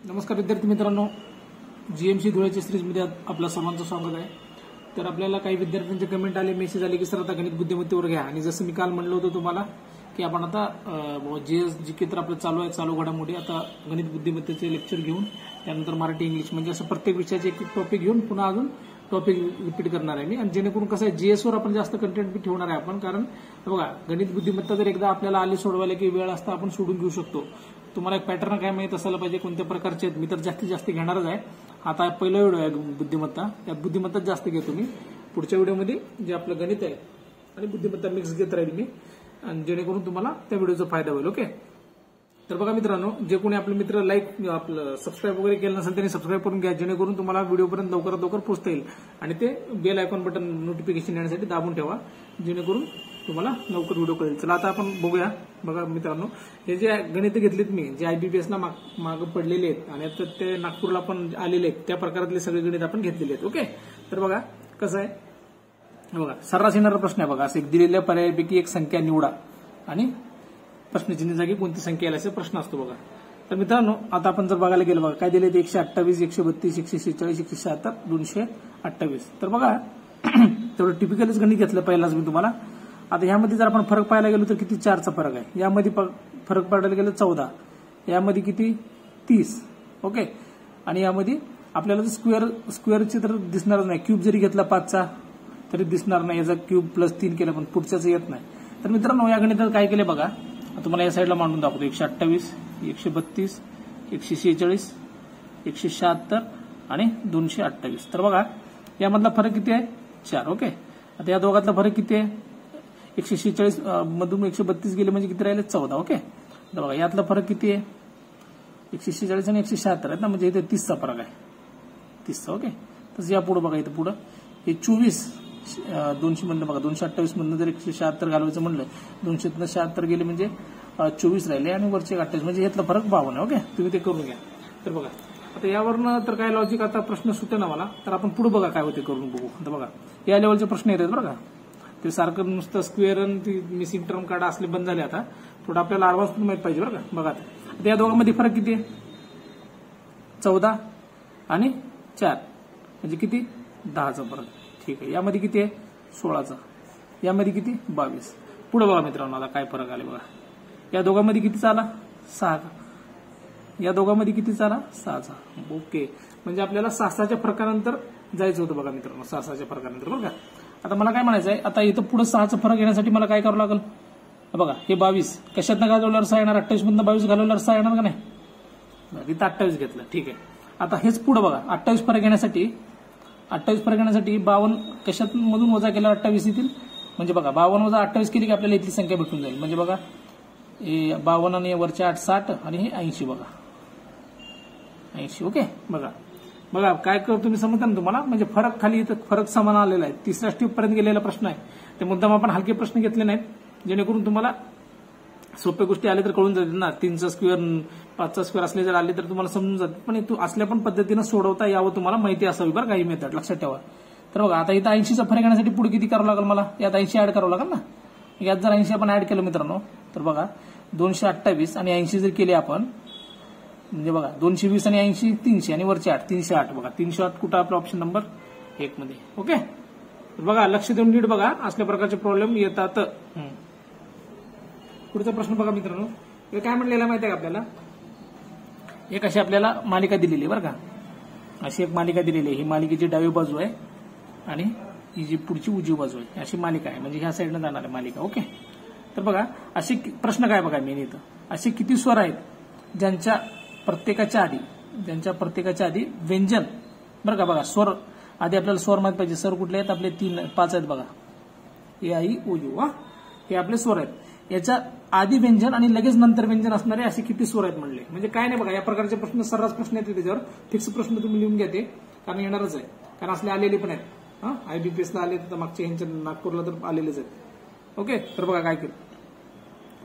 नमस्कार विद्यार्थी मित्रांनो, जीएमसी धुळ्याच्या सिरीजमध्ये आपलं सर्वांचं स्वागत आहे. तर आपल्याला काही विद्यार्थ्यांचे कमेंट आले, मेसेज आले की सर आता गणित बुद्धिमत्तेवर घ्या. आणि जसं मी काल म्हणलं होतं तुम्हाला की आपण आता जीके तर आपलं चालू आहे, चालू घडामोडी. आता गणित बुद्धिमत्तेचे लेक्चर घेऊन त्यानंतर मराठी इंग्लिश म्हणजे असं प्रत्येक विषयाचे एक टॉपिक घेऊन पुन्हा अजून टॉपिक रिपीट करणार आहे मी. आणि जेणेकरून कसं आहे, जीएसवर आपण जास्त कंटेंट ठेवणार आहे आपण. कारण बघा, गणित बुद्धिमत्ता जर एकदा आपल्याला आली सोडवायला की वेळ असता आपण सोडून घेऊ शकतो. तुम्हाला एक पॅटर्न काय माहित असायला पाहिजे, कोणत्या प्रकारचे आहेत. मी तर जास्तीत जास्त घेणारच आहे. आता पहिला व्हिडिओ आहे बुद्धिमत्ता, त्यात बुद्धिमत्ताच जास्त घेतो मी. पुढच्या व्हिडिओमध्ये जे आपलं गणित आहे आणि बुद्धिमत्ता मिक्स घेत राहील मी, आणि जेणेकरून तुम्हाला त्या व्हिडिओचा फायदा होईल. ओके, तर बघा मित्रांनो, जे कोणी आपले मित्र लाईक आपलं सबस्क्राईब वगैरे केलं नसेल त्यांनी सबस्क्राईब करून घ्या, जेणेकरून तुम्हाला व्हिडिओपर्यंत लवकरात लवकर पोहोचता येईल. आणि ते बेल आयकॉन बटन नोटिफिकेशन येण्यासाठी दाबून ठेवा, जेणेकरून तुम्हाला लवकर व्हिडिओ कळेल. चला आता आपण बघूया. बघा मित्रांनो, हे जे गणित घेतलेत मी, जे IBPS ला मागे पडलेले आहेत आणि आता ते नागपूरला पण आलेले आहेत, त्या प्रकारातले सगळे गणित आपण घेतलेले आहेत. ओके, तर बघा कसं आहे. बघा, सर्रास येणारा प्रश्न आहे. बघा, असं एक दिलेल्या पर्यायापैकी एक संख्या निवडा आणि प्रश्नचिन्ह जागी कोणती संख्या येईल असा प्रश्न असतो. बघा, तर मित्रांनो, आता आपण जर बघायला गेलो, बघा काय दिले, 128, 132, 146, 176, 228. तर बघा तेवढं टिपिकलच गणित घेतलं पहिलाच मी तुम्हाला. आता यामध्ये जर आपण फरक पाहायला गेलो तर किती 4चा फरक आहे. यामध्ये फरक पाहायला गेलो 14, यामध्ये किती 30. ओके, आणि यामध्ये आपल्याला स्क्वेअरचे तर दिसणारच नाही. क्यूब जरी घेतला 5चा तरी दिसणार नाही, याचा क्यूब +3 केला पण पुढच्याच येत नाही. तर मित्रांनो, या गणितात काय केले बघा, तुम्हाला या साईडला मांडून दाखवतो. 128, 132, 146, 176 आणि 228. तर बघा, यामधला फरक किती आहे, 4. ओके, आता या दोघातला फरक किती आहे, 146 मधून 132 गेले म्हणजे किती राहिले, 14. ओके, तर बघा यातला फरक किती आहे, 146 आणि 176 आहेत ना, म्हणजे इथे 30चा फरक आहे, 30चा. ओके, तसं या पुढे बघा, इथं पुढं हे 24 200 मधनं बघा, 228 मधनं जर 176 घालवायचं म्हणलं, 276 गेले म्हणजे 24 राहिले आणि वरचे 28 म्हणजे यातला फरक 52 आहे. ओके, तुम्ही ते करून घ्या. तर बघा, आता यावरनं तर काय लॉजिक, आता प्रश्न सुटे ना मला, तर आपण पुढे बघा काय होते करून बघू. आता बघा, या लेवलचे प्रश्न येतात बरं का. ते सारखं नुसतं स्क्वेअर आणि ती मिसिंग टर्म काढा असले बंद झाले. आता थोडं आपल्याला ऍडव्हान्स पण माहित पाहिजे बरं का. बघा, आता या दोघांमध्ये फरक किती आहे, 14 आणि 4 म्हणजे किती, 10चा फरक. ठीक आहे, यामध्ये किती आहे, 16चा. यामध्ये किती, 22. पुढे बघा मित्रांनो, आता काय फरक आले बघा. या दोघांमध्ये किती आला, 6. या दोघांमध्ये किती आला, 6चा. ओके, म्हणजे आपल्याला 6च्या फरकानंतर जायचं होतं बघा मित्रांनो, 6च्या फरकानंतर बरं का. आता मला काय म्हणायचं आहे, आता इथं पुढे 6चा फरक येण्यासाठी मला काय करावं लागेल. बघा, हे 22 कशातनं घालवल्यावर 6 येणार, 28 मधनं 22 घालवल्यावर 6 येणार का नाही. इथं 28 घेतलं. ठीक आहे, आता हेच पुढे बघा, 28 फरक येण्यासाठी 52 कशात मधून वजा केल्यावर 28 येतील. म्हणजे बघा, 52 वजा 28 केली की आपल्याला इथली संख्या भेटून जाईल. म्हणजे बघा, 52 आणि वरचे 8 60 आणि हे 80. बघा 80. ओके, बघा बघा काय करतो मी, समजता ना तुम्हाला. म्हणजे फरक खाली इथं फरक समान आलेला आहे. 3ऱ्या स्टेप पर्यंत गेलेला प्रश्न आहे. ते मुद्दाम आपण हलके प्रश्न घेतले नाहीत, जेणेकरून तुम्हाला सोप्या गोष्टी आल्या तर कळून जातील ना. 3चा स्क्वेअर 5चा स्क्वेअर असले जर आले तर तुम्हाला समजून जाते. पण असल्या पण पद्धतीनं सोडवता यावं तुम्हाला माहिती असावी बरं, काही मेथड लक्षात ठेवा. तर बघा, आता इथं 80चा फरक येण्यासाठी पुढे किती करावं लागेल मला, यात 80 ऍड करावं लागेल ना. यात जर 80 आपण ऍड केलं मित्रांनो, तर बघा 228 आणि 80 जर केले आपण, म्हणजे बघा 220 आणि 80 300 आणि वरचे 8 308. बघा 308 कुठं आपला ऑप्शन नंबर 1 मध्ये. ओके, बघा लक्ष देऊन नीट बघा, असल्या प्रकारचे प्रॉब्लेम येतात. पुढचा प्रश्न बघा मित्रांनो, हे काय म्हणलेलं माहिती आहे का आपल्याला. एक अशी आपल्याला मालिका दिलेली आहे बरं का. अशी एक मालिका दिलेली आहे. ही मालिकेची डावी बाजू आहे आणि ही जी पुढची उजवी बाजू आहे, अशी मालिका आहे. म्हणजे ह्या साईडनं जाणार आहे मालिका. ओके, तर बघा असे प्रश्न काय बघा मेन इथं, असे किती स्वर आहेत ज्यांच्या प्रत्येकाच्या आधी व्यंजन बरं का. बघा, स्वर आधी आपल्याला स्वर माहित पाहिजे. स्वर कुठले आहेत आपले, 5 आहेत बघा. ए आई ओ यू, हे आपले स्वर आहेत. याच्या आधी व्यंजन आणि लगेच नंतर व्यंजन असणारे असे किती स्वर आहेत म्हणले. म्हणजे काय नाही बघा, या प्रकारचे प्रश्न सर्रास प्रश्न येते. त्याच्यावर फिक्स प्रश्न तुम्ही लिहून घ्या, ते कारण येणारच आहे. कारण असले आलेले पण आहेत. IBPS ला आले तर मागच्या ह्यांच्या नागपूरला तर आलेलेच आहेत. ओके, तर बघा काय केलं,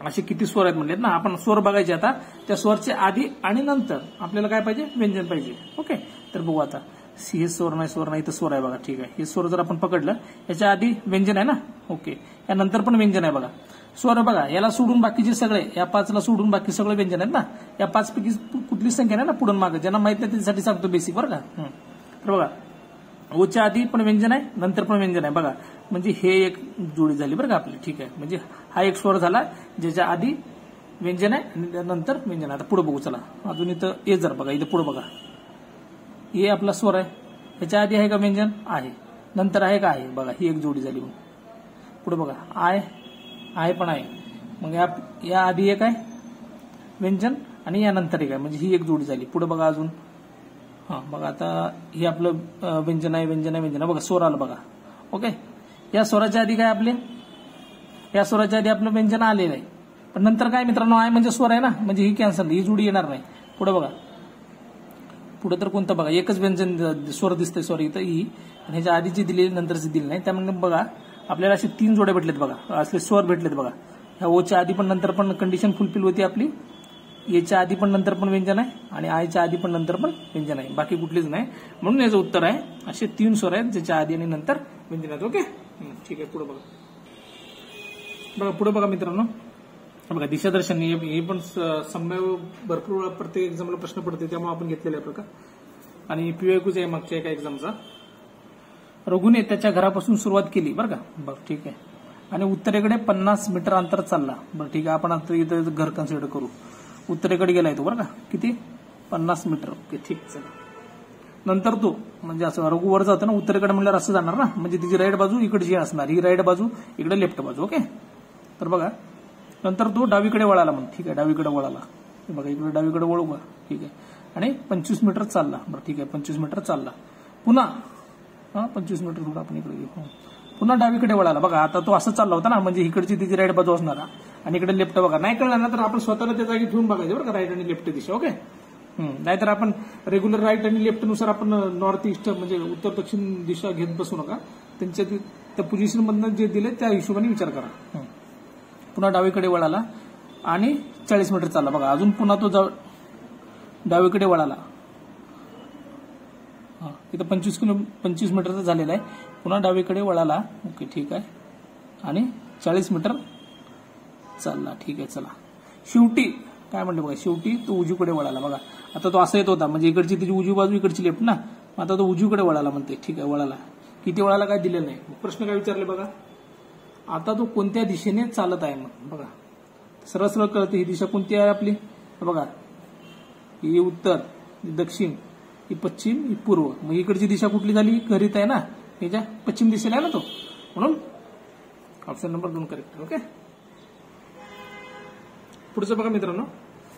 असे किती स्वर आहेत म्हणलेत ना. आपण स्वर बघायचे. आता त्या स्वरचे आधी आणि नंतर आपल्याला काय पाहिजे, व्यंजन पाहिजे. ओके, तर बघू आता. हे स्वर नाही तर स्वर आहे बघा. ठीक आहे, हे स्वर जर आपण पकडलं, याच्या आधी व्यंजन आहे ना. ओके, यानंतर पण व्यंजन आहे बघा. स्वर बघा, याला सोडून बाकीचे सगळे, या 5ला सोडून बाकी सगळे व्यंजन आहेत ना. या 5 पैकी कुठलीच संख्या नाही ना पुढून मागे, ज्यांना माहित नाही त्याच्यासाठी सांगतो बेसिक बरं का. तर बघा, ओच्या आधी पण व्यंजन आहे, नंतर पण व्यंजन आहे बघा. म्हणजे हे एक जोडी झाली बरं का आपली. ठीक आहे, म्हणजे हा एक स्वर झाला ज्याच्या आधी व्यंजन आहे आणि त्यानंतर व्यंजन आहे. आता पुढे बघू चला. अजून इथं ए जर बघा, इथं पुढे बघा, हे आपला स्वर आहे. ह्याच्या आधी आहे का व्यंजन? आहे. नंतर आहे का? आहे. बघा, ही एक जोडी झाली. मग पुढे बघा, आहे पण आहे. मग या आधी एक आहे व्यंजन आणि यानंतर एक आहे, म्हणजे ही एक जोडी झाली. पुढे बघा अजून, बघा आता हे आपलं व्यंजन आहे बघा, स्वर आलं बघा. ओके, या स्वराच्या आधी काय आपले, या स्वराच्या आधी आपलं व्यंजन आलेलं आहे. पण नंतर काय मित्रांनो, आहे म्हणजे स्वर आहे ना, म्हणजे ही कॅन्सल, ही जोडी येणार नाही. पुढे बघा, पुढे तर कोणतं बघा, एकच व्यंजन स्वर दिसतंय, सॉरी इथं ई, आणि ह्याच्या आधीची दिली नंतरची दिली नाही. त्यामुळे बघा आपल्याला असे 3 जोड्या भेटलेत बघा, असले स्वर भेटलेत बघा. ह्या ओच्या आधी पण नंतर पण कंडिशन फुलफिल होती आपली, एच्या आधी पण नंतर पण व्यंजन आहे आणि आयच्या आधी पण नंतर पण व्यंजन आहे, बाकी कुठलीच नाही. म्हणून याचं उत्तर आहे असे 3 स्वर आहेत ज्याच्या आधी आणि नंतर व्यंजन आहेत. ओके, ठीक आहे. पुढे बघा, पुढे बघा मित्रांनो, बघा दिशादर्शन हे पण संभाव्य भरपूर प्रत्येक एक्झामला प्रश्न पडते, त्यामुळे आपण घेतलेला आहे प्रकार. आणि पीवायक्यूच आहे मागच्या एका एक्झामचा. रघुने त्याच्या घरापासून सुरुवात केली बरं का. बरं, ठीक आहे. आणि उत्तरेकडे 50 मीटर अंतर चालला. बरं, ठीक आहे. आपण आता इथं घर कन्सिडर करू. उत्तरेकडे गेलाय तो बरं का, किती? 50 मीटर. ओके, ठीक. चला, नंतर तो म्हणजे असं रघु वर जातो ना, उत्तरेकडे म्हणल्यावर असं जाणार ना, म्हणजे तिची राईट बाजू इकडची असणार, ही राईट बाजू इकडे लेफ्ट बाजू. ओके, तर बघा नंतर तो डावीकडे वळाला. मग ठीक आहे, डावीकडे वळाला. बघा इकडे डावीकडे वळू का, ठीक आहे. आणि 25 मीटर चालला. बरं, ठीक आहे, 25 मीटर चालला. पुन्हा 25 मीटर थोडं आपण इकडे घेऊ. पुन्हा डावीकडे वळाला. बघा आता तो असं चालला होता ना, म्हणजे इकडची तिची राईट बाजू असणार आणि इकडे लेफ्ट. बघा नाही कळलं ना तर आपण स्वतःला त्या जागी ठेवून बघायचं बरं का, राईट आणि लेफ्ट दिशा. ओके, नाहीतर आपण रेग्युलर राईट आणि लेफ्ट नुसार आपण नॉर्थ ईस्ट म्हणजे उत्तर दक्षिण दिशा घेत बसू नका. त्यांच्या त्या पोझिशन मधनं जे दिले त्या हिशोबाने विचार करा. पुन्हा डावीकडे वळाला आणि 40 मीटर चालला. बघा अजून पुन्हा तो डावीकडे वळाला. इथं 25 मीटरचा झालेला आहे. पुन्हा डावीकडे वळाला. ओके, ठीक आहे. आणि 40 मीटर चालला. ठीक आहे, चला. शेवटी काय म्हणलं बघा, शेवटी तो उजवीकडे वळाला. बघा आता तो असं येत होता, म्हणजे इकडची तिची उजवी बाजू इकडची लेफ्ट ना, आता तो उजवीकडे वळाला म्हणते. ठीक आहे, वळाला. किती वळाला काय दिलेलं नाही. प्रश्न काय विचारले बघा, आता तो कोणत्या दिशेने चालत आहे. मग बघा सरळ सरळ कळते ही दिशा कोणती आहे आपली. बघा ही उत्तर, ही दक्षिण, ही पश्चिम, ही पूर्व. मग इकडची दिशा कुठली झाली, घरीत आहे ना, ह्याच्या पश्चिम दिशेला आहे ना तो, म्हणून ऑप्शन नंबर 2 करेक्ट. ओके, पुढचं बघा मित्रांनो,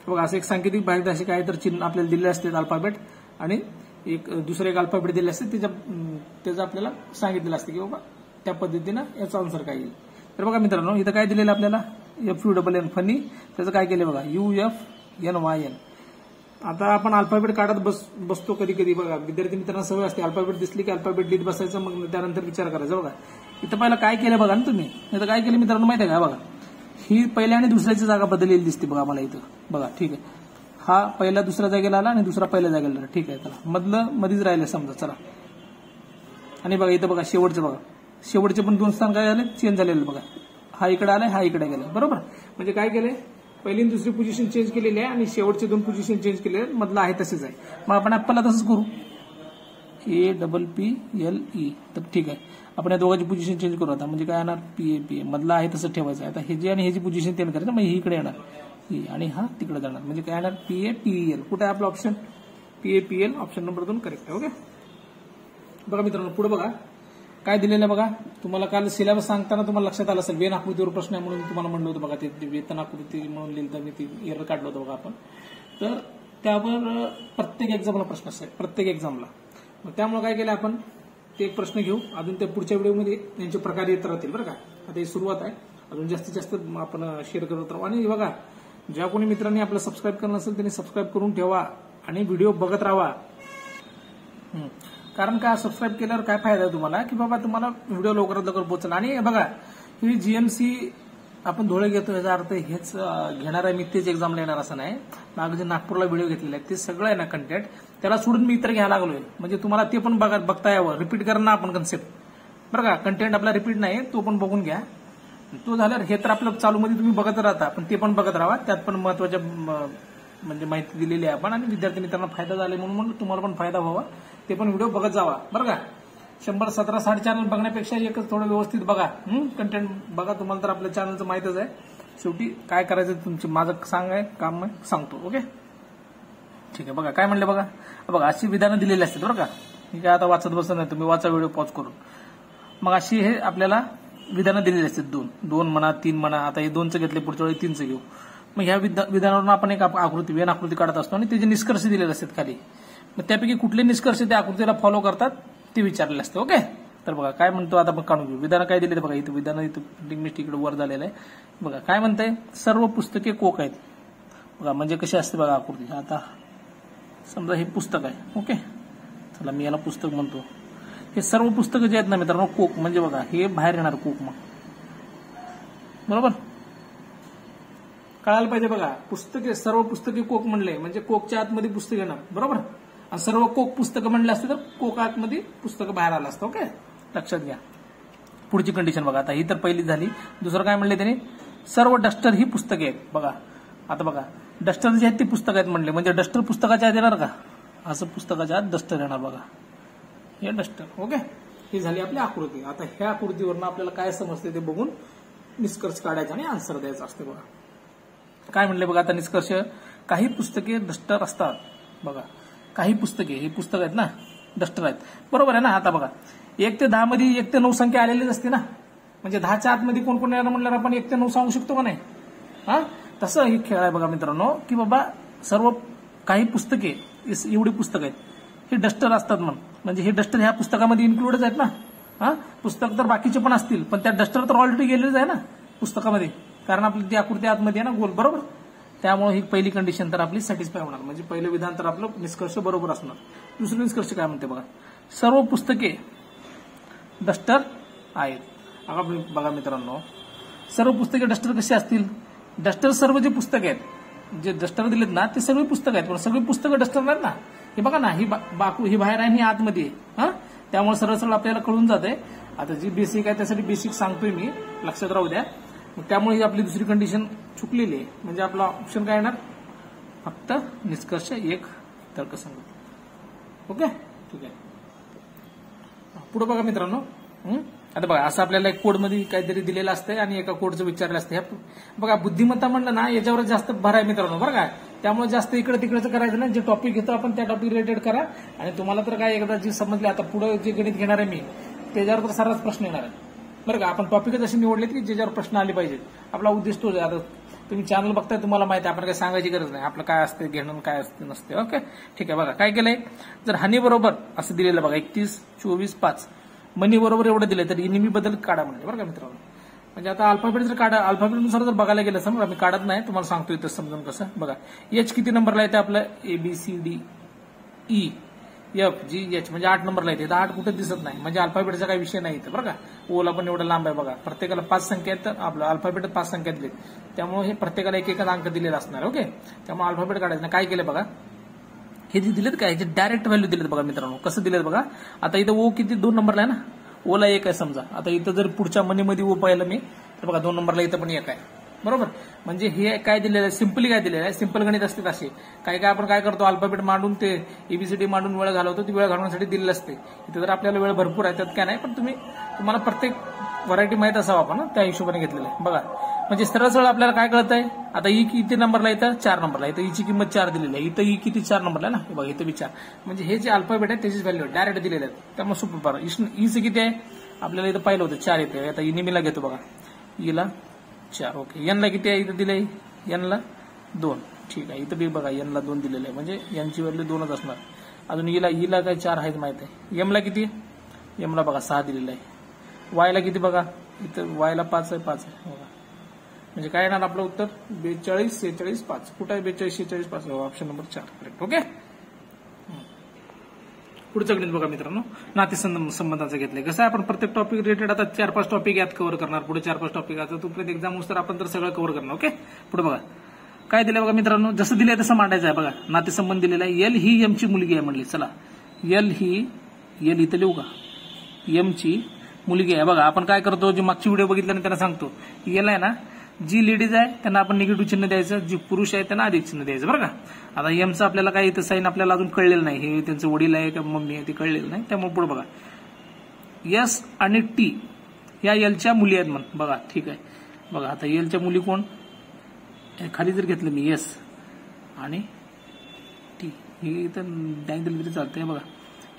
बघा असं एक सांकेतिक भाग असे काय तर चिन्ह आपल्याला दिले असते अल्फाबेट, आणि एक दुसरं एक अल्फाबेट दिले असते, त्याचं आपल्याला सांगितलेलं असतं की बाबा त्या पद्धतीनं याचा आन्सर काय येईल. तर बघा मित्रांनो इथं काय दिलेलं आपल्याला, FUNN फनी, त्याचं काय केलं बघा, UFNYN. आता आपण अल्फाबेट काढत बसतो कधी कधी. बघा विद्यार्थी मित्रांना सवय असते अल्फाबेट दिसली की अल्फाबेट लिहित बसायचं, मग त्यानंतर विचार करायचा. बघा इथं पहिला काय केलं बघा ना तुम्ही, इथं काय केलं मित्रांनो माहिती आहे का. बघा ही पहिल्या आणि दुसऱ्याची जागा बदललेली दिसते बघा मला इथं. बघा ठीक आहे, हा पहिला दुसऱ्या जागेला आला आणि दुसरा पहिल्या जागेला आला. ठीक आहे, चला मधलं मध्येच राहिलं समजा. चला, आणि बघा इथं बघा शेवटचं, बघा शेवटचे पण 2 स्थान काय झाले, चेंज झालेले. बघा हा इकडे आलाय, हा इकडे गेला. बरोबर, म्हणजे काय केलंय, पहिली आणि दुसरी पोझिशन चेंज केलेली आहे आणि शेवटचे 2 पोझिशन चेंज केलेले आहेत, मधलं आहे तसेच आहे. मग आपण ऍपलला तसंच करू, APPLE. तर ठीक आहे, आपण या दोघांची पोझिशन चेंज करू आता. म्हणजे काय येणार, PA. मधलं आहे तसं ठेवायचं. आता हे जे आणि ह्याची पोझिशन चेंज करायचं, म्हणजे ही इकडे येणार ही आणि हा तिकडे जाणार. म्हणजे काय येणार, PAPEL. कुठे आहे आपलं option, PAPL. Option number 2 correct आहे. ओके, बघा मित्रांनो पुढे बघा काय दिलेलं आहे. बघा तुम्हाला काल सिलेबस सांगताना तुम्हाला लक्षात आलं असेल, वेन आकृतीवर प्रश्न आहे म्हणून तुम्हाला म्हणलं होतं. बघा ते वेतन आकृती म्हणून लिहिलं तर मी ती एरर काढलं होतं बघा आपण. तर त्यावर प्रत्येक एक्झामला प्रश्न असतात, प्रत्येक एक्झामला. मग त्यामुळे काय केलं आपण, ते एक प्रश्न घेऊ. अजून त्या पुढच्या व्हिडिओमध्ये यांचे प्रकार येत राहतील बरं का. आता ही सुरुवात आहे, अजून जास्तीत जास्त आपण शेअर करत राहू. आणि बघा ज्या कोणी मित्रांनी आपलं सबस्क्राईब करणं असेल त्यांनी सबस्क्राईब करून ठेवा आणि व्हिडिओ बघत राहा. कारण का सबस्क्राईब केल्यावर काय फायदा आहे तुम्हाला, की बाबा तुम्हाला व्हिडिओ लवकरात लवकर पोहोचेल. आणि बघा ही GMC आपण धुळे घेतो याचा अर्थ हेच घेणार आहे मी, तेच एक्झामला येणार असं नाही. मागे जे नागपूरला व्हिडिओ घेतलेले आहेत ते सगळं आहे ना कंटेंट, त्याला सोडून मी इतर घ्यायला लागलोय. म्हणजे तुम्हाला ते पण बघता यावं, रिपीट करणं आपण कन्सेप्ट बरं का. कंटेंट आपला रिपीट नाही, तो पण बघून घ्या. तो झाल्यावर हे तर आपलं चालूमध्ये तुम्ही बघत राहता, पण ते पण बघत राहा. त्यात पण महत्वाच्या म्हणजे माहिती दिलेली आहे आपण, आणि विद्यार्थी मित्रांना फायदा झाला म्हणून तुम्हाला पण फायदा व्हावा, ते पण व्हिडिओ बघत जावा बरं का. 100-17 साडे चॅनल बघण्यापेक्षा एकच थोडं व्यवस्थित बघा, कंटेंट बघा. तुम्हाला तर आपल्या चॅनलचं माहितच आहे. शेवटी काय करायचं तुमचं माझं काम आहे, सांगतो. ओके, ठीक आहे. बघा काय म्हणले बघा. बघा अशी विधानं दिलेली असतात बरं का. मी काय आता वाचत बसत नाही, तुम्ही वाचा व्हिडिओ पॉज करून. मग अशी हे आपल्याला विधानं दिलेली असतात. 2 म्हणा, 3 म्हणा. आता हे 2चं घेतले, पुढच्या वेळी 3चं घेऊ. मग ह्या विधानावरून आपण एक वेन आकृती काढत असतो आणि त्याचे निष्कर्ष दिलेले असतात खाली. मग त्यापैकी कुठले निष्कर्ष त्या आकृतीला फॉलो करतात ते विचारलेले असते. ओके, तर बघा काय म्हणतो आता आपण काढून घेऊ. विधानं काय दिले बघा. इथं विधानं इथं इकडे वर झालेलं आहे बघा. काय म्हणतंय, सर्व पुस्तके कोक आहेत बघा. म्हणजे कशी असते बघा आकृती. आता समजा हे पुस्तक आहे. ओके, चला मी याला पुस्तक म्हणतो. हे सर्व पुस्तकं जे आहेत ना मित्रांनो, कोक म्हणजे बघा हे बाहेर येणार कोक. मग बरोबर कळायला पाहिजे बघा. पुस्तके सर्व पुस्तके कोक म्हणले म्हणजे कोकच्या आतमध्ये पुस्तक येणार बरोबर. आणि सर्व कोक पुस्तकं म्हणले असते तर कोक आतमध्ये पुस्तकं बाहेर आलं असतं. ओके, लक्षात घ्या. पुढची कंडिशन बघा. आता ही तर पहिली झाली. दुसरं काय म्हणले त्यांनी, सर्व डस्टर ही पुस्तके आहेत बघा. आता बघा डस्टर जे आहेत ती पुस्तकं आहेत म्हणले, म्हणजे डस्टर पुस्तकाच्या आत येणार का, असं पुस्तकाच्या आत डस्टर येणार बघा. हे डस्टर. ओके, ही झाली आपली आकृती. आता ह्या आकृतीवरून आपल्याला काय समजते ते बघून निष्कर्ष काढायचा आणि आन्सर द्यायचा असते बघा. काय म्हणले बघा आता निष्कर्ष. काही पुस्तके डस्टर असतात बघा. काही पुस्तके ही पुस्तक आहेत ना, डस्टर आहेत बरोबर आहे ना. आता बघा 1 ते 10 मध्ये 1 ते 9 संख्या आलेलीच असते ना. म्हणजे 10च्या आतमध्ये कोण कोण येणार म्हणल्यावर आपण 1 ते 9 सांगू शकतो का नाही. हा, तसं ही खेळ आहे बघा मित्रांनो, की बाबा सर्व काही पुस्तके एवढी पुस्तक आहेत हे डस्टर असतात. म्हणजे हे डस्टर ह्या पुस्तकामध्ये इन्क्लूडच आहेत ना. हा, पुस्तक तर बाकीचे पण असतील, पण त्या डस्टर तर ऑलरेडी गेलेच आहे ना पुस्तकामध्ये, कारण आपली ती आकृती आतमध्ये आहे ना गोल बरोबर. त्यामुळे ही पहिली कंडिशन तर आपली सॅटिस्फाय होणार, म्हणजे पहिलं विधान तर आपलं निष्कर्ष बरोबर असणार. दुसरं निष्कर्ष काय म्हणते बघा, सर्व पुस्तके डस्टर आहेत. बघा मित्रांनो, सर्व पुस्तके डस्टर कशी असतील. डस्टर सर्व जे पुस्तक आहेत जे डस्टर दिलेत ना ते सर्व पुस्तक आहेत, पण सगळी पुस्तकं डस्टर नाहीत ना. हे बघा ना, ही बाहेर आहे आणि ही आतमध्ये आहे. हा, त्यामुळे सरळ सरळ आपल्याला कळून जाते. आता जी बेसिक आहे त्यासाठी बेसिक सांगतोय मी, लक्षात राहू द्या. त्यामुळे ही आपली दुसरी कंडिशन चुकलेली आहे. म्हणजे आपला ऑप्शन काय येणार, फक्त निष्कर्ष 1 तर्कसंगत. ओके, ठीक आहे. पुढे बघा मित्रांनो. आता बघा असं आपल्याला एक कोडमध्ये काहीतरी दिलेलं असतंय आणि एका कोडचं विचारलं असतं. बघा बुद्धिमत्ता म्हणलं ना याच्यावर जास्त भर आहे मित्रांनो बरं काय. त्यामुळे जास्त इकडे तिकडचं करायचं नाही. जे टॉपिक घेतो आपण त्या टॉपिक रिलेटेड करा. आणि तुम्हाला तर काय एकदा जे समजले, आता पुढे जे गणित घेणार आहे मी त्याच्यावर तर सर्वच प्रश्न येणार आहे बरं का. आपण टॉपिकच असे निवडलेत की ज्याच्यावर प्रश्न आले पाहिजेत. आपला उद्देश तोच आहे. आता तुम्ही चॅनल बघताय, तुम्हाला माहिती आहे आपण काही सांगायची गरज नाही. आपलं काय असते घेणं काय असते नसते. ओके, ठीक आहे. बघा काय केलंय, जर हानी बरोबर असं दिलेलं बघा 31, 24, 5 मनी बरोबर एवढं दिलंय तर इनिमी बद्दल काढा म्हणजे बरं का मित्रांनो. म्हणजे आता अल्फाबेट जर काढा, अल्फाबेटनुसार जर बघायला गेलं समजा, मी काढत नाही तुम्हाला सांगतो इथं समजून कसं. बघा एच किती नंबरला येते आपलं, ABCDE FGH म्हणजे 8 नंबरला येते. 8 कुठे दिसत नाही, म्हणजे अल्फाबेटचा काही विषय नाही इथं बरं का. ओला पण एवढा लांब आहे बघा. प्रत्येकाला 5 संख्या आहेत, तर आपलं अल्फाबेट 5 संख्या दिलेत. त्यामुळे हे प्रत्येकाला एक अंक दिलेला असणार. ओके, त्यामुळे अल्फाबेट काढायचं नाही. काय केलं बघा, हे जे दिलेत काय, जे डायरेक्ट व्हॅल्यू दिलेत बघा मित्रांनो. कसं दिलेत बघा. आता इथं ओ किती 2 नंबरला आहे ना, ओला 1 आहे समजा. आता इथं जर पुढच्या मनीमध्ये ओ पाहिलं मी तर बघा 2 नंबरला इथं पण 1 आहे बरोबर. म्हणजे हे काय दिलेलं आहे, सिंपली काय दिलेलं आहे, सिंपल गणित असते असे. काय काय आपण काय करतो, अल्फाबेट मांडून ते ABCD मांडून वेळ घालवतो. ती वेळ घालवण्यासाठी दिलेलं असते. इथे जर आपल्याला वेळ भरपूर आहे त्यात काय नाही, पण तुम्हाला प्रत्येक व्हरायटी माहित असावं आपण त्या हिशोबाने घेतलेलं आहे बघा. म्हणजे सरळ सरळ आपल्याला काय कळत आहे. आता ई किती नंबरला येतं, 4 नंबरला इथं ईची किंमत 4 दिलेली आहे. इथं ई किती 4 नंबरला ना, बघा इथं 4. म्हणजे हे जे अल्फाबेट आहे त्याचीच व्हॅल्यू डायरेक्ट दिलेले आहेत. त्यामुळे सुपर पार. ईचं किती आहे आपल्याला इथं पाहिलं होतं 4 येते. आता इनिमीला घेतो बघा, ईला 4. ओके, एनला किती आहे इथं दिलंय, एनला 2. ठीक आहे, इथं बी बघा एनला 2 दिलेलं आहे. म्हणजे यांची व्हॅल्यू 2च असणार. अजून ईला काय 4 आहेत माहित आहे. एमला किती, एमला बघा 6 दिलेलं आहे. वायला किती बघा, इथं वायला 5 आहे, 5 आहे बघा. म्हणजे काय येणार आपलं उत्तर 42, 46, 5. कुठं आहे 42, 46, 5, ऑप्शन नंबर 4 करेक्ट. ओके, पुढचं गणित बघा मित्रांनो, नाते संबंधाचं घेतलंय. कसं आहे आपण प्रत्येक टॉपिक रिलेटेड आता 4-5 टॉपिक यात कव्हर करणार. पुढे 4-5 टॉपिक आता तुमपर्यंत एक्झाम तर आपण तर सगळं कव्हर करणार. ओके, पुढे बघा काय दिलंय बघा मित्रांनो, जसं दिलंय तसं मांडायचं आहे बघा. नातेसंबंध दिलेला आहे. एल ही एमची मुलगी आहे म्हणली. चला एल ही, एल इथं लिहू का, एमची मुलगी आहे. बघा आपण काय करतो, जी मागची व्हिडिओ बघितल्याने त्यांना सांगतो की याला आहे ना, जी लेडीज आहे त्यांना आपण निगेटिव्ह चिन्ह द्यायचं, जी पुरुष आहे त्यांना अधिक चिन्ह द्यायचं बरं का. आता एमचं आपल्याला काही इथं साईन आपल्याला अजून कळलेलं नाही, हे त्यांचं वडील आहे का मम्मी आहे ते कळलेलं नाही. त्यामुळे पुढे बघा एस आणि टी या एलच्या मुली आहेत म्हणून. बघा ठीक आहे. बघा आता एलच्या मुली कोण, खाली जर घेतलं मी एस आणि टी, हे इथं डायन दिलं तरी चालतंय. बघा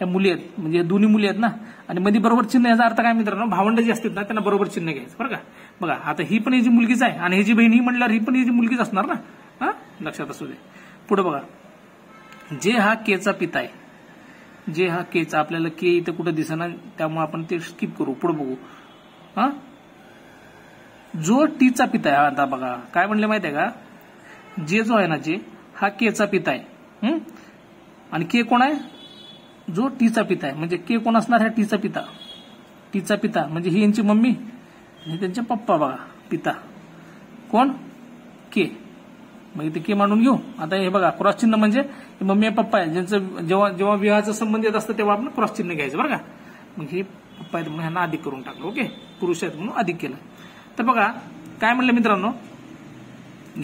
या मुली आहेत, म्हणजे दोन्ही मुली आहेत ना, आणि मध्ये बरोबर चिन्ह. याचा अर्थ काय मित्रांनो, भावंड जी असतात ना त्यांना बरोबर चिन्ह घ्यायचं बरं का. बघा आता ही पण याची मुलगीच आहे आणि ह्याची बहीण ही म्हटल्यावर ही पण याची मुलगीच असणार ना, हा लक्षात असू दे. पुढे बघा जे हा केचा पिता आहे, जे हा केचा, आपल्याला के इथं कुठं दिसेना त्यामुळे आपण ते स्किप करू. पुढे बघू हा जो टीचा पिता आहे. आता बघा काय म्हणले माहिती आहे का, जे जो आहे ना जे हा केचा पिता आहे, आणि के कोण आहे, जो टीचा पिता आहे. म्हणजे के कोण असणार, ह्या टीचा पिता. टीचा पिता म्हणजे ही यांची मम्मी आणि त्यांचे पप्पा. बघा पिता कोण, के. मग इथे के मांडून घेऊ. आता हे बघा क्रॉस चिन्ह म्हणजे मम्मी पप्पा आहे, ज्यांचं जेव्हा जेव्हा विवाहाचं संबंध येत असतं तेव्हा आपण क्रॉस चिन्ह घ्यायचं बरं का. मग हे पप्पा आहेत म्हणून ह्यांना अधिक करून टाकलं. ओके, पुरुष आहेत म्हणून अधिक केलं. तर बघा काय म्हणलं मित्रांनो,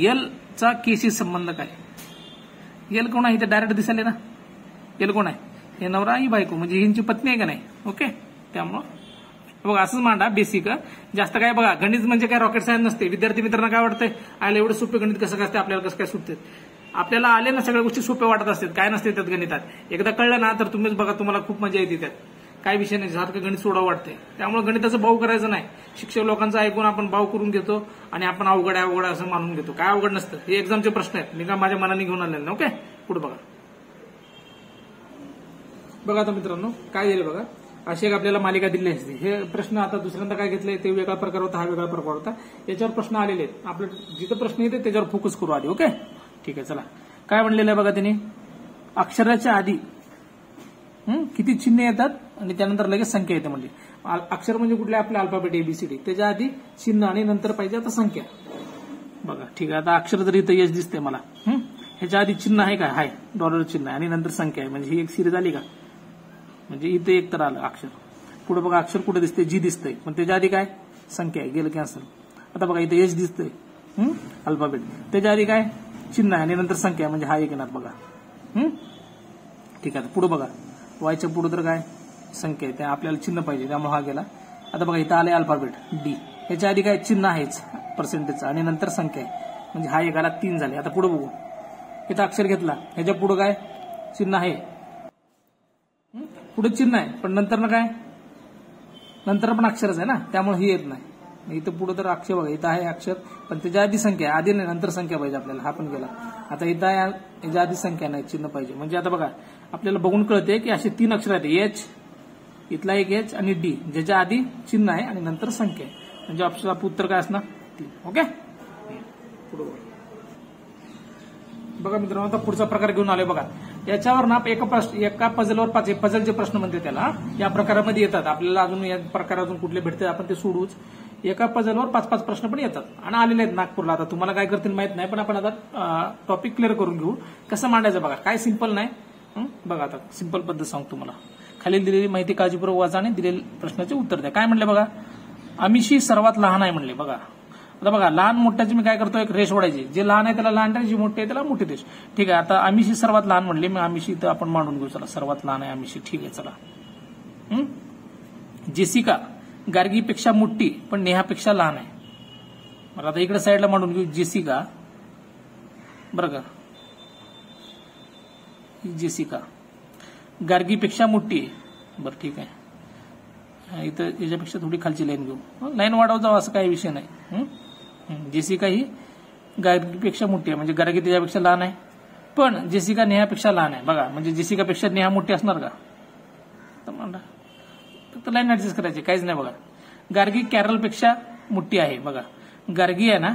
एलचा केशी संबंध काय. एल कोण आहे, इथे डायरेक्ट दिसाले ना, एल कोण आहे, हे नवरा ही बायको म्हणजे यांची पत्नी आहे का नाही. ओके, त्यामुळं बघा असंच मांडा बेसिक. जास्त काय बघा गणित म्हणजे काय रॉकेट सायन्स नसते. विद्यार्थी मित्रांना काय वाटतंय, आयला एवढं सोपे गणित कसं काय असते, आपल्याला कसं काय सुटते. आपल्याला आले ना सगळ्या गोष्टी सोप्या वाटत असतात, काय नसते त्यात गणितात. एकदा कळलं ना तर तुम्हीच बघा, तुम्हाला खूप मजा येते त्यात. काय विषय नाही, सारखं गणित सोडावं वाटतंय. त्यामुळे गणिताचं भाव करायचं नाही. शिक्षक लोकांचं ऐकून आपण भाव करून घेतो आणि आपण अवघड आहे अवघड असं मानून घेतो. काय अवघड नसतं, हे एक्झामचे प्रश्न आहेत, मी का माझ्या मनाने घेऊन आलेले. ओके, पुढे बघा. बघा आता मित्रांनो काय दिलं बघा, अशी एक आपल्याला मालिका दिली असते. हे प्रश्न आता दुसऱ्यांदा काय घेतलंय ते वेगळा प्रकार होता, हा वेगळा प्रकार होता. याच्यावर प्रश्न आलेले आहेत. आपलं जिथं प्रश्न येते त्याच्यावर फोकस करू आधी. ओके ठीक आहे. चला काय म्हणलेलं आहे बघा त्यांनी, अक्षराच्या आधी किती चिन्ह येतात आणि त्यानंतर लगेच संख्या येते. म्हणजे अक्षर म्हणजे कुठले आपले अल्फाबेट एबीसीडी, त्याच्या आधी चिन्ह आणि नंतर पाहिजे आता संख्या. बघा ठीक आहे. आता अक्षर जर इथं यश दिसते मला, ह्याच्या आधी चिन्ह आहे का, हाय डॉलर चिन्ह आणि नंतर संख्या आहे. म्हणजे ही एक सिरीज आली का, म्हणजे इथे एक तर आलं अक्षर. पुढे बघा अक्षर कुठे दिसते, जी दिसतंय, पण त्याच्या आधी काय संख्या आहे, गेलं कॅन्सल. आता बघा इथे यश दिसतंय अल्फाबेट, त्याच्या आधी काय चिन्ह आहे आणि नंतर संख्या आहे, म्हणजे हा एक येणार बघा. ठीक आहे. पुढे बघा वायच्या पुढे तर काय संख्या आहे, त्या आपल्याला चिन्ह पाहिजे त्यामुळे हा गेला. आता बघा इथं आलंय अल्फाबेट डी, ह्याच्या आधी काय चिन्ह आहेच पर्सेंटेजचं आणि नंतर संख्या आहे, म्हणजे हा एक आला, 3 झाले. आता पुढे बघू, इथं अक्षर घेतला, ह्याच्या पुढे काय चिन्ह आहे, पुढे चिन्ह आहे पण नंतर ना काय, नंतर पण अक्षरच आहे ना, त्यामुळे ही येत नाही. इथं पुढे तर अक्षर बघा, इथं आहे अक्षर पण त्याच्या आधी संख्या आहे, आधी नाही नंतर संख्या पाहिजे आपल्याला, हा पण गेला. आता इथं आहे, याच्या आधी संख्या नाही, चिन्ह पाहिजे. म्हणजे आता बघा आपल्याला बघून कळते की असे 3 अक्षर आहेत, एच, इथला एक एच आणि डी, ज्याच्या आधी चिन्ह आहे आणि नंतर संख्या आहे. म्हणजे आपलं उत्तर काय असणार 3. ओके, पुढे बघा मित्रांनो. आता पुढचा प्रकार घेऊन आलोय बघा. याच्यावर ना एका पझलवर 5 पझलचे प्रश्न म्हणते त्याला, या प्रकारामध्ये येतात. आपल्याला अजून या प्रकारातून कुठले भेटते आपण ते सोडूच. एका पझलवर 5-5 प्रश्न पण येतात आणि आलेले आहेत नागपूरला. आता तुम्हाला काय करतील माहित नाही, पण आपण आता टॉपिक क्लिअर करून घेऊ. कसं मांडायचं बघा, काय सिंपल नाही. बघा आता सिंपल पद्धत सांगतो तुम्हाला. खाली दिलेली माहिती काळजीपूर्वक वाचा आणि दिलेल्या प्रश्नाचे उत्तर द्या. काय म्हणले बघा, अमिशी सर्वात लहान आहे म्हणले. बघा आता बघा लहान मोठ्याची मी काय करतो, एक रेष ओढायची. जे लहान आहे त्याला लहान रेष, जे मोठे आहे त्याला मोठी रेष. ठीक आहे. आता अमिशी सर्वात लहान म्हणले, मी अमिशी इथं आपण मांडून घेऊ. चला सर्वात लहान आहे अमिशी. ठीक आहे चला. जेसिका गार्गीपेक्षा मोठी पण नेहापेक्षा लहान आहे. मला आता इकडे साईडला मांडून घेऊ. जेसिका बरं का, जेसिका गार्गीपेक्षा मोठी आहे. बरं ठीक आहे. इथं याच्यापेक्षा थोडी खालची लाईन घेऊ, लाईन वाढवत जाऊ, असं काही विषय नाही. जेसिका ही गार्गीपेक्षा मोठी आहे, म्हणजे गार्गी त्याच्यापेक्षा लहान आहे, पण जेसिका नेहापेक्षा लहान आहे. बघा म्हणजे जेसिकापेक्षा नेहा मोठी असणार का, फक्त लाईन ऍडजस्ट करायची, काहीच नाही. बघा गार्गी कॅरलपेक्षा मोठी आहे. बघा गार्गी आहे ना,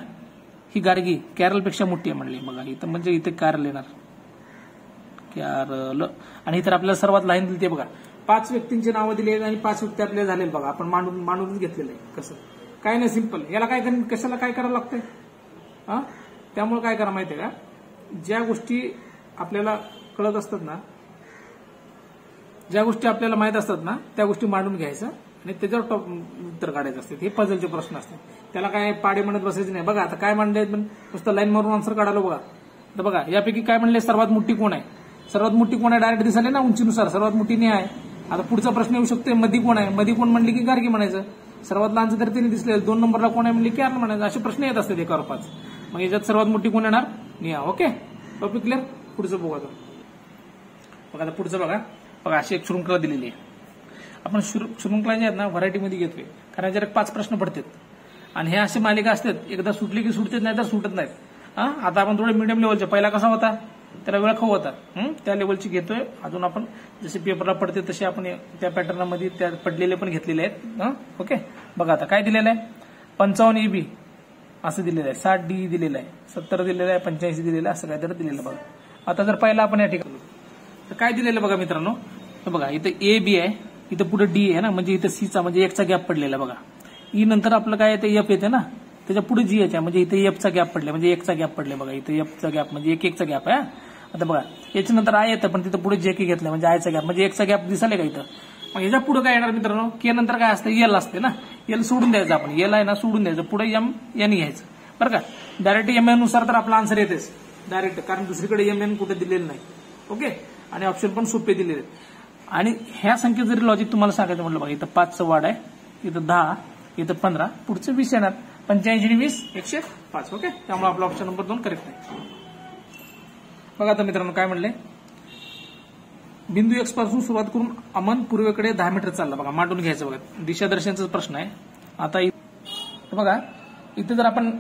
ही गार्गी कॅरलपेक्षा मोठी आहे म्हणली. बघा इथं म्हणजे इथे कॅरल येणार, कॅरल. आणि इतर आपल्याला सर्वात लहान दिली ते बघा, 5 व्यक्तींची नावं दिली आहेत आणि 5 व्यक्ती आपल्याला झालेले. बघा आपण मांडूनच घेतलेलं आहे. कसं काय नाही, सिंपल. याला काय कशाला काय करावं लागतंय, त्यामुळे काय करा माहितीये का, ज्या गोष्टी आपल्याला कळत असतात ना, ज्या गोष्टी आपल्याला माहित असतात ना, त्या गोष्टी मांडून घ्यायचं आणि त्याच्यावर टॉप उत्तर काढायचं असते. हे पझलचे प्रश्न असतात. त्याला काय पाडे म्हणत बसायचे नाही. बघा आता काय म्हणले नुसतं लाईन मारून आन्सर काढालो बघा. तर बघा यापैकी काय म्हणले सर्वात मोठी कोण आहे. सर्वात मोठी कोण आहे डायरेक्ट दिसाले ना उंचीनुसार सर्वात मोठी नाही आहे. आता पुढचा प्रश्न येऊ शकतो मधी कोण आहे. मधी कोण म्हणले की गार्गी म्हणायचं. सर्वात लहानचं तर त्यांनी दिसले. 2 नंबरला कोण आहे म्हणले की आर्ल म्हणायचं. असे प्रश्न येत असतात एकावर 5. मग याच्यात सर्वात मोठी कोण येणार निया. Okay topic clear. पुढचं बघू आता. बघा आता पुढचं बघा अशी एक शृंखला दिलेली आहे. आपण शृंखला जे आहेत ना व्हरायटीमध्ये घेतोय कारण याच्यात 5 प्रश्न पडतात आणि हे अशी मालिका असतात. एकदा सुटली की सुटतेच नाही तर सुटत नाहीत. आता आपण थोडे मिडियम लेवलचे पहिला कसा होता त्याला वेळ खाऊ होता त्या लेवलची घेतोय. अजून आपण जसे पेपरला पडते तसे आपण त्या पॅटर्नमध्ये त्या पडलेले पण घेतलेले आहेत. ओके बघा आता काय दिलेलं आहे 55 EB असं दिलेलं आहे. 60 DE दिलेलं आहे. 70 दिलेलं आहे. 85 दिलेलं आहे. असं काहीतरी दिलेलं बघा. आता जर पहिला आपण या ठिकाणी तर काय दिलेलं बघा मित्रांनो. तर बघा इथं AB आहे. इथं पुढे D आहे ना म्हणजे इथं Cचा म्हणजे 1चा गॅप पडलेला बघा. E नंतर आपलं काय येते F येते ना त्याच्या पुढे G याच्या म्हणजे इथे Fचा गॅप पडले म्हणजे 1चा गॅप पडले बघा. इथे Fचा गॅप म्हणजे 1चा गॅप आहे. आता बघा याच्या नंतर I येतं पण तिथं पुढे JK घेतलं म्हणजे Iचा गॅप म्हणजे 1चा गॅप दिसाले का इथं. मग याच्या पुढे काय येणार मित्रांनो K नंतर काय असतं L असते ना. L सोडून द्यायचं आपण. L आहे ना सोडून द्यायचं. पुढे M N घ्यायचं बरं का. डायरेक्ट MN नुसार तर आपला आन्सर येतेच डायरेक्ट कारण दुसरीकडे MN कुठे दिलेलं नाही. ओके आणि ऑप्शन पण सोपे दिलेले आहेत. आणि ह्या संख्येत जरी लॉजिक तुम्हाला सांगायचं म्हटलं बघा इथं 5चं वाढ आहे. इथं 10 इथं 15 पुढचं 20 येणार. 85 आणि 20 105. ओके त्यामुळे आपला ऑप्शन नंबर 2 करेक्ट आहे. बघा आता मित्रांनो काय म्हणले बिंदू X पासून सुरुवात करून अमन पूर्वेकडे 10 मीटर चालला बघा. मांडून घ्यायचं बघा. दिशादर्शनचा प्रश्न आहे. आता बघा इथे जर आपण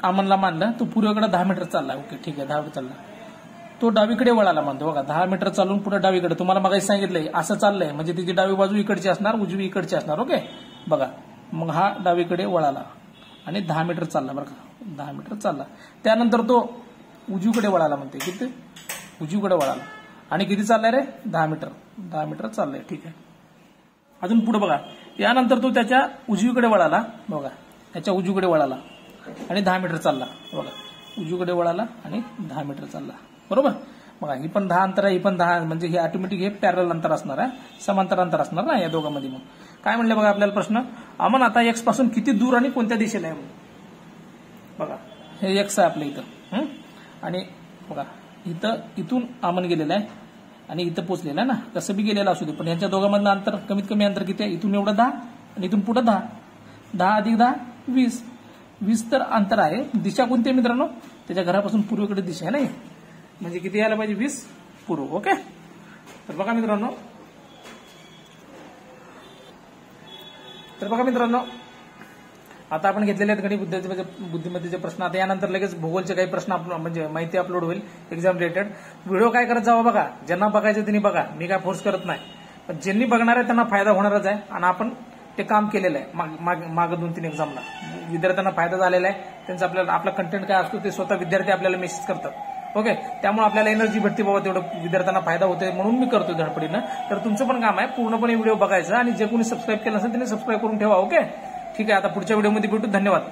अमनला मानलं तो पूर्वेकडे 10 मीटर चालला. ओके ठीक आहे 10 मीटर चालला. तो डावीकडे वळाला म्हणतो बघा. 10 मीटर चालून पुढे डावीकडे तुम्हाला मगाशी सांगितलंय असं चाललंय म्हणजे तिची डावी बाजू इकडची असणार उजवी इकडची असणार. ओके बघा मग हा डावीकडे वळाला आणि 10 मीटर चालला बरं का. 10 मीटर चालला. त्यानंतर तो उजवीकडे वळाला म्हणते किती उजवीकडे वळाला आणि किती चाललाय रे 10 मीटर. 10 मीटर चाललंय ठीक आहे. अजून पुढे बघा यानंतर तो त्याच्या उजवीकडे वळाला बघा. त्याच्या उजवीकडे वळाला आणि 10 मीटर चालला बघा. उजवीकडे वळाला आणि 10 मीटर चालला बरोबर. बघा ही पण 10 अंतर आहे ही पण 10 म्हणजे हे ऑटोमॅटिक हे पॅरल अंतर असणार आहे समांतर अंतर असणार ना या दोघांमध्ये. मग काय म्हणले बघा आपल्याला प्रश्न अमन आता X पासून किती दूर आणि कोणत्या दिशेला आहे बघा. हे X आहे आपल्या इथं आणि बघा इथून अमन गेलेला आहे आणि इथं पोहोचलेला आहे ना. कसं बी गेलेलं असू दे पण यांच्या दोघांमधलं अंतर कमीत कमी अंतर किती आहे. इथून एवढं 10 आणि इथून पुढे 10. 10 अधिक 10 20. 20 तर अंतर आहे. दिशा कोणती आहे मित्रांनो त्याच्या घरापासून पूर्वेकडे दिशा आहे ना म्हणजे किती यायला पाहिजे 20 पूर्व. ओके तर बघा मित्रांनो आता आपण घेतलेले आहेत गणित बुद्धिमत्तेचे प्रश्न. आता यानंतर लगेच भूगोलचे काही प्रश्न म्हणजे माहिती अपलोड होईल एक्झाम रिलेटेड. व्हिडिओ काय करत जावं बघा. ज्यांना बघायचं त्यांनी बघा. मी काय फोर्स करत नाही पण ज्यांनी बघणार आहे त्यांना फायदा होणारच आहे आणि आपण ते काम केलेलं आहे माग 2-3 एक्झामला. विद्यार्थ्यांना फायदा झालेला आहे. त्यांचा आपला कंटेंट काय असतो ते स्वतः विद्यार्थी आपल्याला मेसेज करतात. ओके त्यामुळे आपल्याला एनर्जी भेटते बाबा तेवढं विद्यार्थ्यांना फायदा होतोय म्हणून मी करतोय धडपडीनं. तर तुमचं पण काम आहे पूर्णपणे व्हिडिओ बघायचं आणि जे कोणी सबस्क्राईब केलं असेल त्यांनी सबस्क्राईब करून ठेवा. ओके ठीक आहे आता पुढच्या व्हिडिओमध्ये भेटू. धन्यवाद.